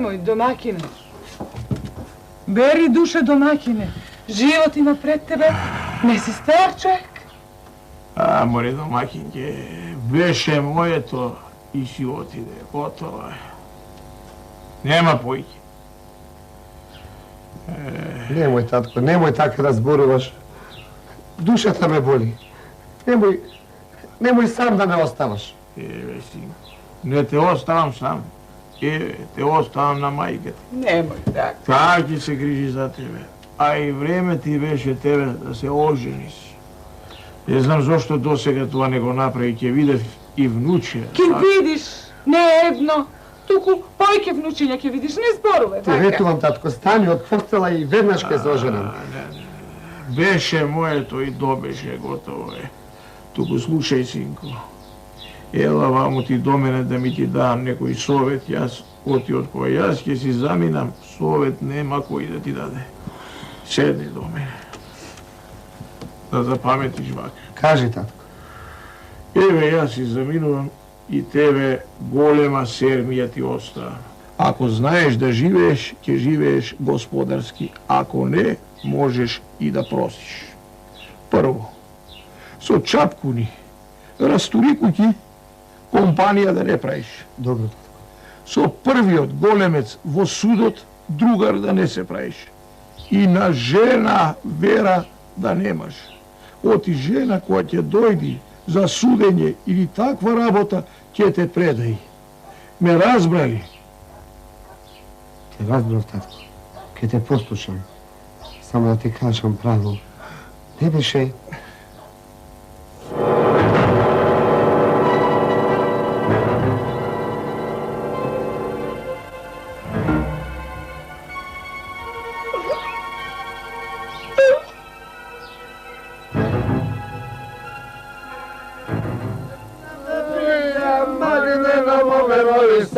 Nemoj, domakine. Beri duše domakine. Život ima pred tebe. Ne si star čovjek. A, more domakinke, beše moje to i život ide, gotovo je. Nema pojke. Nemoj, tatko, nemoj tako da zboruvaš. Duša te me boli. Nemoj sam da me ostavaš. Ewe, sinko, ne te ostavam sam. Ewe, te ostavam na majke. Nemoj tako. Tak ti se griži za tebe. A i vreme ti beše tebe da se oženiš. Ne znam zašto do sega това nego napravi, će vidjeti i vnuče. Kim vidiš, ne jedno, tuku pojke vnučinja ke vidiš, ne zborove. Vetuvam, tatko, stani od postela i vednaške zoženam. Beše moje to i dobeše, gotovo je. Tuku slušaj, sinko. Ela vamo ti do mene da mi ti dam nekoj sovet, jaz oti od koja jaz ke si zaminam, sovet nema koji da ti dade. Sedni do mene. Da zapametiš vak. Kaži, tatko. Ewe, ja si zaminuvam i tebe golema sermija ti ostavam. Ako znaješ da živeš, će živeš gospodarski. Ako ne, možeš i da prosiš. Prvo, so čapkuni, rasturikući, kompanija da ne praviš. Dobro, tatko. So prvi od golemec vo sudot, drugar da ne se praviš. I na žena vera da nemaš. Oti žena koja će dojdi za sudenje ili takva rabota će te predaj. Me razbrali? Te razbrav, tatko. Ke te poslušam. Samo da ti kažem pravo. Ne beše...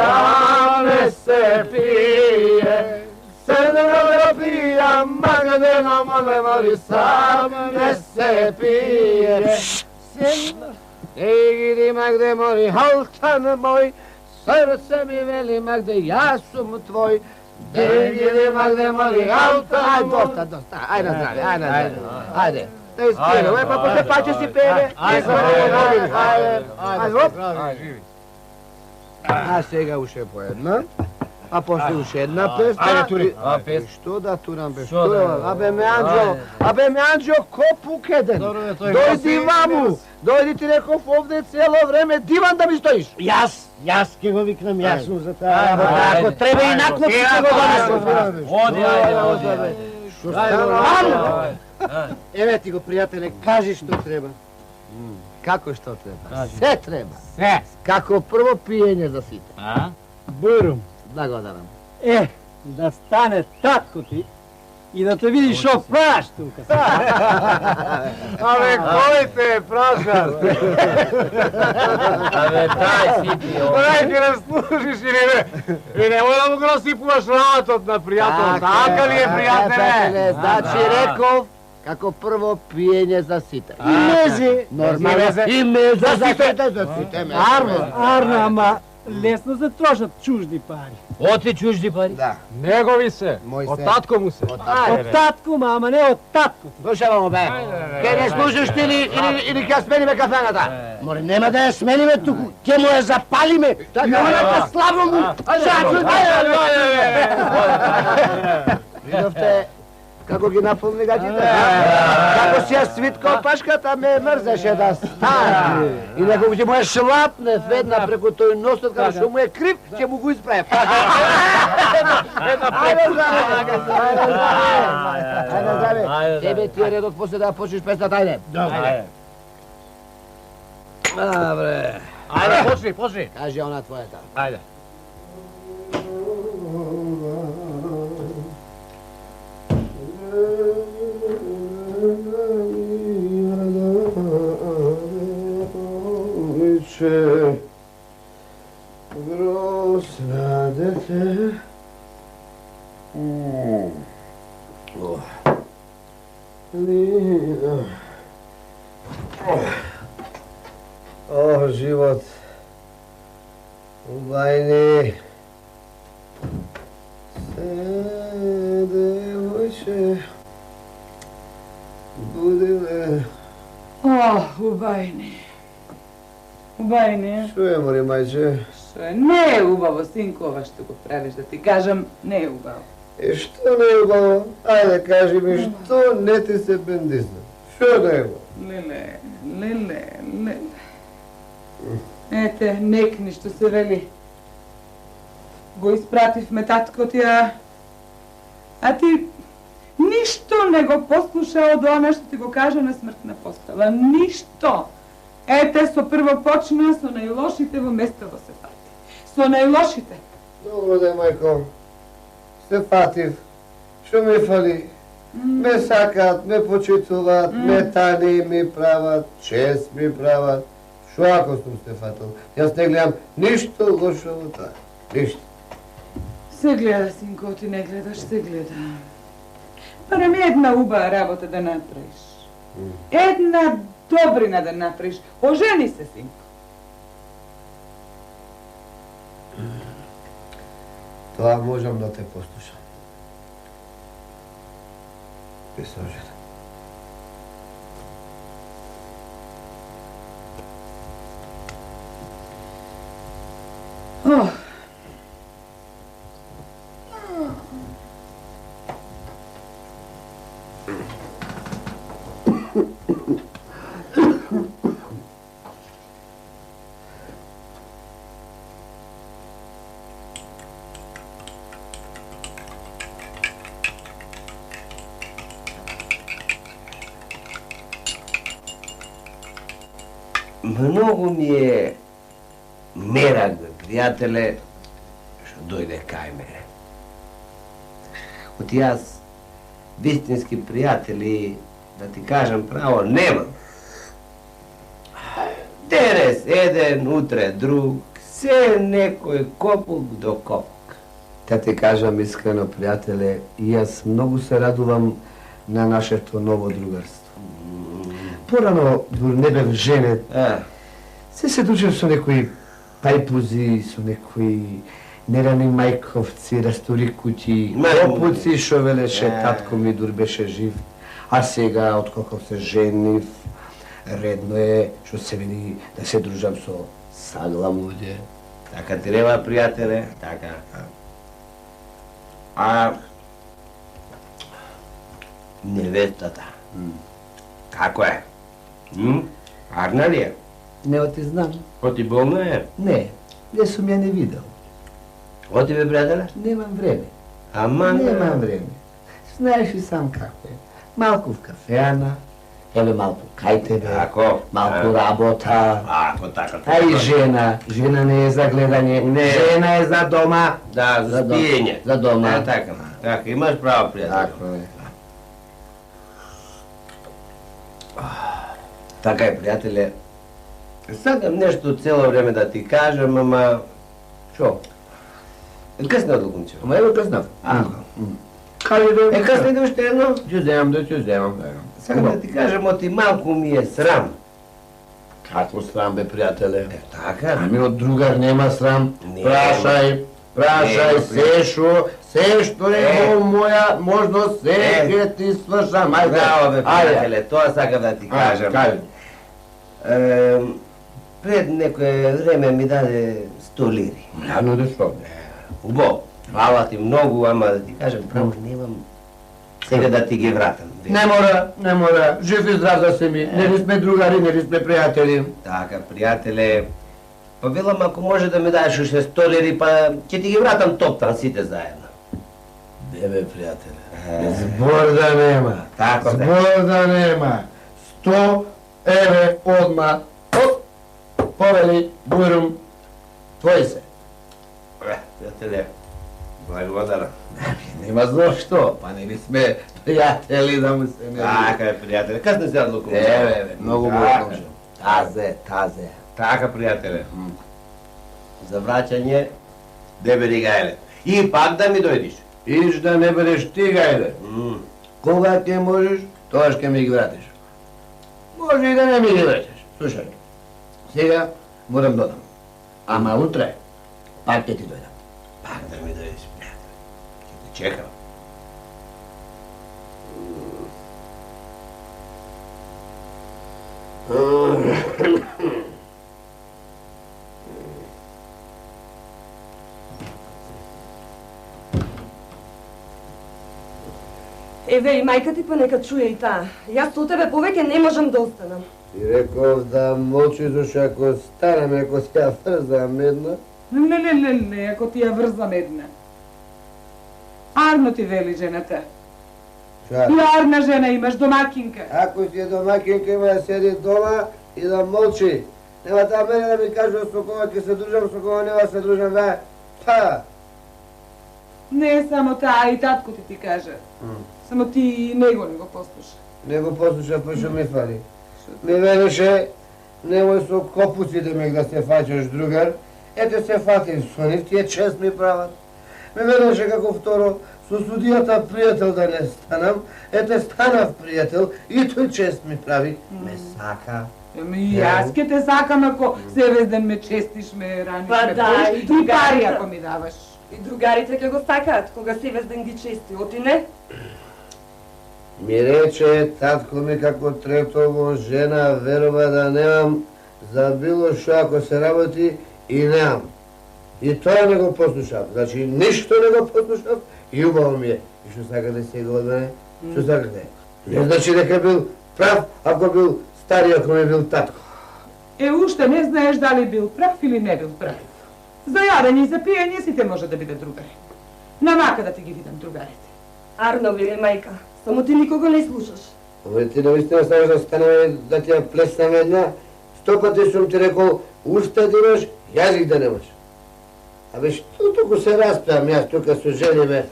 Same se pije, same se pije. Ej, Magde moj, haltan moj, srce mi veli Magde, ja sam tvoj. Ej, Magde moj, haltan moj. Dosta, ajde na zdravlje, ajde. Da ispijemo, pa posle pače si pere. Ajde, živi. A сега уше по една, а после уше една песна. Ајде, тури. Што да турам, бе, што да? Абе, Менđo, ко пукеден? Дојди ваму, дојди ти реков овде цело време, диван да ми стоиш. Јас ке го викнам, јас сум за таа. Ако треба и наклоп ќе го донесам. Оди, ајде. Што стана? Еве ти го, пријателе, кажи што треба. Како што треба? Се треба. Се. Како прво пиење за сите. Бурум. Благодарам. Да стане татко ти и да те видиш шо праш тука. Абе, кој те е прашал? Абе, дај си ти ово. Дај ти не служиш или не? И немој да му го насипуваш работот на пријател. Така ли е, пријателе? Значи реков, како прво пиење за сите. И мезе. Нормално. И мезе за сите. Арно, ама лесно се трошат чужди пари. Оти чужди пари? Да. Негови се. Мој Од се. татко му се. Од татко, ама не од татко. Слушамо бе. Ке не слушаш ти или ќе смениме кафената? Море, нема да ја смениме туку. Ке му ја запалиме. Нема да те слабо му. Видовте како ги наполни гачите? Како си ја свитко пашката ме мрзеше да стане. И некој ќе му ја шлапне ведна преку тој носот, како што му е крив, ќе му го исправе. Ајде, здраве. Тебе ти е редот после да почнеш песната, ајде. Добре. Ајде, почни. Кажи она твојата. Ајде. Große dete. Lina. Život u bajni. Devojče, budi me. U bajni. U bajni. Što je, mori majče? Što je neubavo, sinkova, što go praviš, da ti kažem, neubavo. I što ne ubavo? Ajde, kaži mi, što ne ti se bendizna? Što ne ubavo? Lele. Ете, некни što se veli. Го испратив ме татко ти, а ти ништо не го послуша од оно што ти го кажа на смртна постава. Ништо. Ете, со прво почна со најлошите во местово се фати. Со најлошите. Dobro da je, majko. Se fativ. Što mi fali? Me sakat, me počitovat, me tani mi pravat, čest mi pravat. Što ako sam se fatal? Jaz ne gledam ništa loše od toga. Ništa. Се гледа, синко, ти не гледаш, се гледа. Барем една убава работа да направиш. Една добрина да направиш. Ожени се, синко. Това можам да те послушам. И се ожена. Ох. Mnogo mi je merag, prijatelje, što dojde kaj mene. Od jaz, vistinski prijatelji, da ti kažem pravo, nemam. Danes jedan, utre drug, sve nekoj kopuk do kopuk. Да ти кажам искрено, пријателе, и јас многу се радувам на нашето ново другарство. Порано, дури не бев женет, се дучев со некои пајпузи, со некои нерани мајковци, растори куќи, попуци, шо велеше татко ми дур беше жив. А сега, откако се женив, редно е, што се види, да се дружам со саглам луѓе. Така треба, пријателе, така. А невестата, како е? Арна ли е? Не ти знам. Оти болна е? Не, не сум ја не видел. Оти бе, пријателе? Немам време. Ама... Немам време. Знаеш и сам како е. Малку в кафеана, еве малку кај тебе, Тако. малку работа. Ако, така. А и жена. Жена не е за гледање. Не. Жена е за дома. Да, за спиење. За дома. Така, така, имаш право, пријателе. Тако е. Така е, пријателе. Сакам нешто цело време да ти кажам, ама... Шо? Късно одлукунче. Ама ево къснав. Кај да... късно иде уште едно? Ќе земам. Сакам да ти кажам, оти малку ми е срам. Како срам бе, пријателе? Така? Ами од другар нема срам. Нема. Прашај, Нема. се што е во моја можност, се ќе ти свршам. Ајде. Браво, бе, пријателе, тоа сакам да ти кажам. Кај? Пред некое време ми даде 100 лири. Јано да што? Убаво. Фала ти многу, ама да ти кажам, право немам сега да ти ги вратам. Не мора. Жив и здрав да се ми. Не ли сме другари, не ли сме пријатели. Така, пријателе, па велам ако може да ми даеш уште 100 лири, па ќе ти ги вратам топтан сите заедно. Бебе, пријателе. Збор да нема. Така, Збор да нема. 100 еве одма. Повели, бујрум, твои се. Пријателе, благодарам. Нема зошто, па не ли сме пријатели да му се не. Така е, пријателе, късно се одлукувам? Еве, многу Така. благодарам. Тазе. Така, пријателе. За враќање, де бери гајле. И пак да ми дојдиш. Иш да не бидеш ти гајде. Кога ќе можеш, тоа ќе ми ги вратиш. Може и да не ми ги вратиш. Слушај, сега морам додам. Ама утре, пак ќе ти дојдам. Пак да ми дојдеш, пријателе. Ќе те Čekam. Еве и мајка ти па нека чуе и таа. Јас со тебе повеќе не можам да останам. Ти реков да молчи, зашто ако станам, ако ти ја врзам една. Не, ако ти ја врзам една. Арно ти вели жената. Ча? И арна жена имаш, домакинка. Ако си е домакинка, има да седи дома и да молчи. Нема да мене да ми кажува со кога ќе се дружам, со кога нема се дружам, бе. Па! Не е само таа, и татко ти кажа. Само ти него не го послуша. Не го послуша, па што ми фали. Ми велеше, немој со копуци да се фаќаш другар. Ете се фатим со нив, тие чест ми прават. Ми велеше како второ, со судијата пријател да не станам, ете станав пријател и тој чест ми прави. Ме сака. И јас ке те сакам ако себе ден ме честиш, ме раниш, Па ме да, поиш, и и пари ако ми даваш. И другарите ќе го сакаат, кога себе ден ги чести, оти не? Ми рече татко ми како третово жена верува да немам за било што ако се работи и немам. И тоа не го послушав. Значи ништо не го послушав и убаво ми е. И што сакате сега од мене? Што сакате? Не значи дека бил прав ако бил стари, ако ми бил татко. Уште не знаеш дали бил прав или не бил прав. За јадење и за пиење сите може да биде другари. Намака да ти ги видам другарите. Арно, вели мајка, само ти никого не слушаш. Ама ти наистина ставаш да станеме да ти ја плеснам една. 100 пати сум ти рекол, уста да имаш, јазик да немаш. Абе што туку се распеам јас тука со жениме?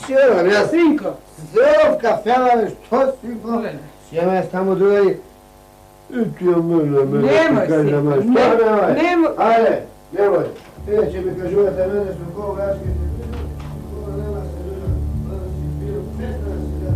Сјавам јас. Синко. Здраво в кафела, бе, што синко? Сјавам јас таму другари. И ти ја мене, Немој, синко, немој. Ајде, немој. Вие ќе ми кажувате мене со кога јас ќе се кога нема се дружам, да си пијам, престана сега.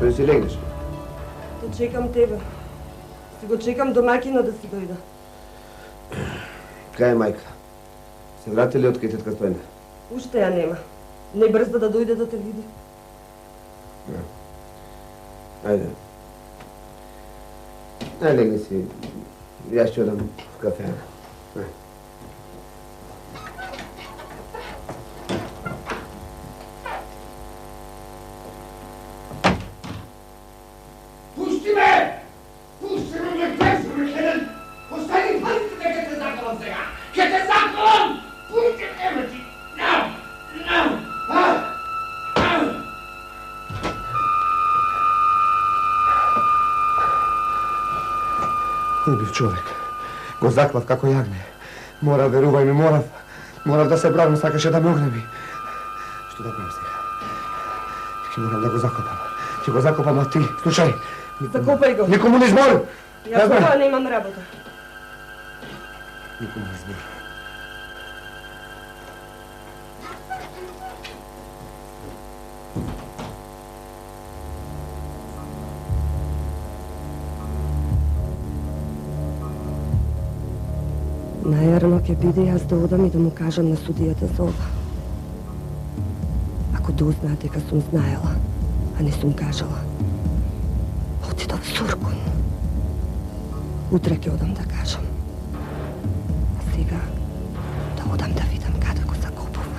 Што си легнеш? Да чекам тебе. Си го чекам домакина да си дојда. Кај е мајка? Се врати ли од кај тетка Стојна? Уште ја нема. Не брза да дојде да те види. Ајде. Ајде легни си. Јас ќе одам в кафена. Убив човек. Го заклав како јагне. Морав, верувај ми, морав. Морав да се бранам, сакаше да ме огнеби. Што да правам сега? Ќе морам да го закопам. Ќе го закопам, а ти, слушај. Закопај го. Никому не збори. Јас това немам работа. Никому не збори. Најарно ќе биде јас да одам и да му кажам на судијата за ова. Ако дознаат дека сум знаела, а не сум кажала, отидов Суркун. Утре ќе одам да кажам. А сега да одам да видам каде го закопувам.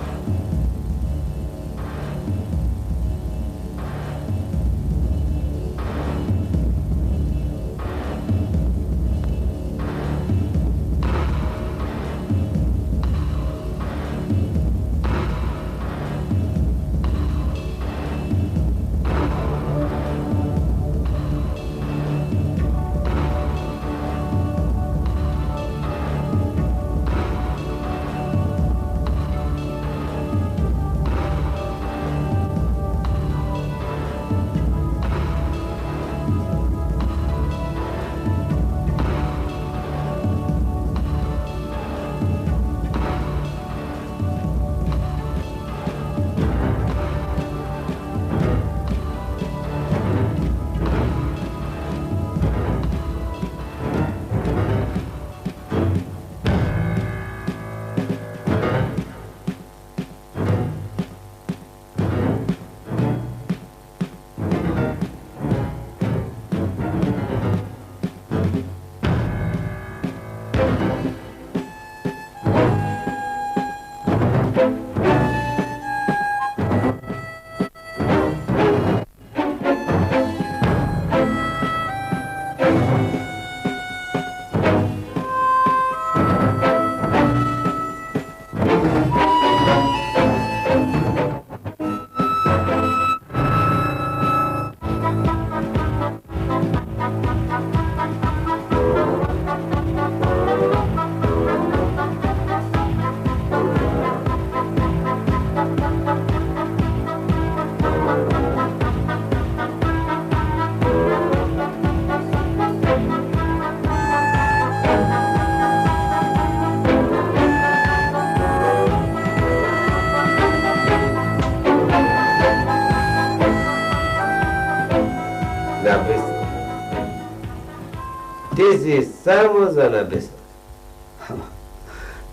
Ти си само за набеселка.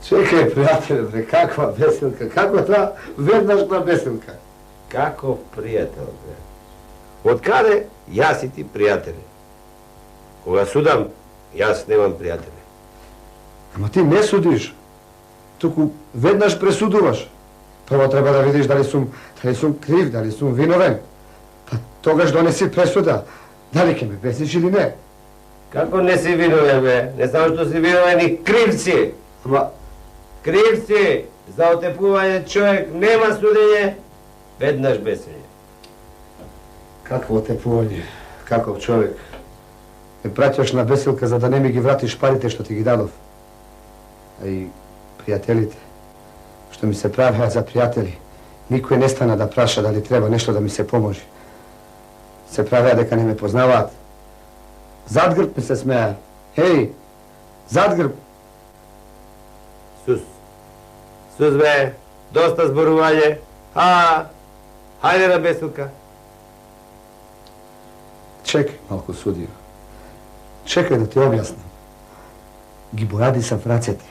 Чекај, пријателе, бре, каква беселка? Како таа веднаш на беселка? Каков пријател, бре? Од каде јас и ти пријатели? Кога судам, јас немам пријатели. Ама ти не судиш, туку веднаш пресудуваш. Прво треба да видиш дали сум крив, дали сум виновен. Па тогаш донеси пресуда, дали ќе ме бесиш или не. Како не си виновен, бе? Не само што си виновен и крив си. Ама Крив си за отепување човек, нема судење, веднаш бесење. какво отепување, каков човек. Ме праќаш на беселка за да не ми ги вратиш парите што ти ги дадов. А и пријателите, што ми се правеа за пријатели, никој не стана да праша дали треба нешто да ми се поможи. Се правеа дека не ме познаваат. Зад грб ми се смеа. Хеј, зад грб. Сус, бе, доста зборување. Хајде на беселка. Чекај малку, судио. Чекај да ти објаснам. Ги бојади са врацете.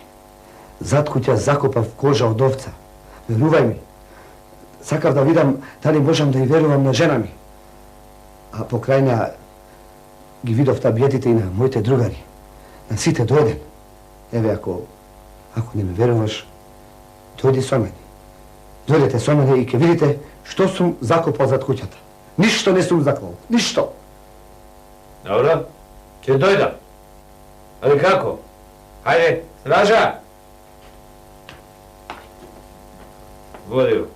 Зад куќа закопав кожа од овца. Верувај ми. Сакав да видам дали можам да ја верувам на жена ми. А покрајна ги видов табиетите и на моите другари. На сите дојден. Еве, ако не ме веруваш, дојди со мене. Дојдете со мене и ќе видите што сум закопал зад куќата. Ништо не сум заклал. Ништо. Добро, ќе дојдам. Али како? Хајде, стража! Води го.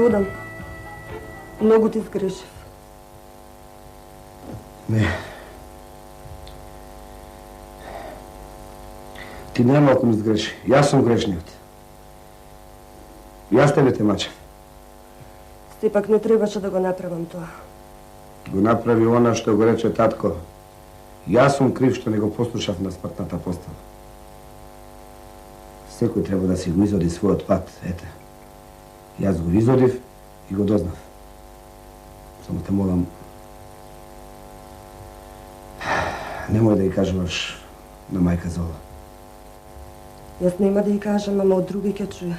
одам. Многу ти сгрешив. Не. Ти најмалку ми сгреши. Јас сум грешниот. Јас тебе те мачев. Сепак не требаше да го направам тоа. Го направи она што го рече татко. Јас сум крив што не го послушав на смртната постава. Секој треба да си го изоди својот пат, ете. Јас го изодив и го дознав. Само те молам, немој да ја кажуваш на мајка Зола. Јас нема да ја кажам, ама од други ќе чуја.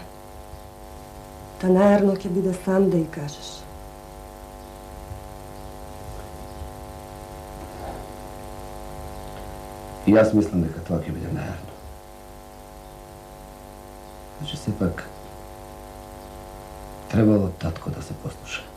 Та најарно ќе биде сам да ја кажеш. И јас мислам дека тоа ќе биде најарно. Значи, сепак, требало татко да се послуша.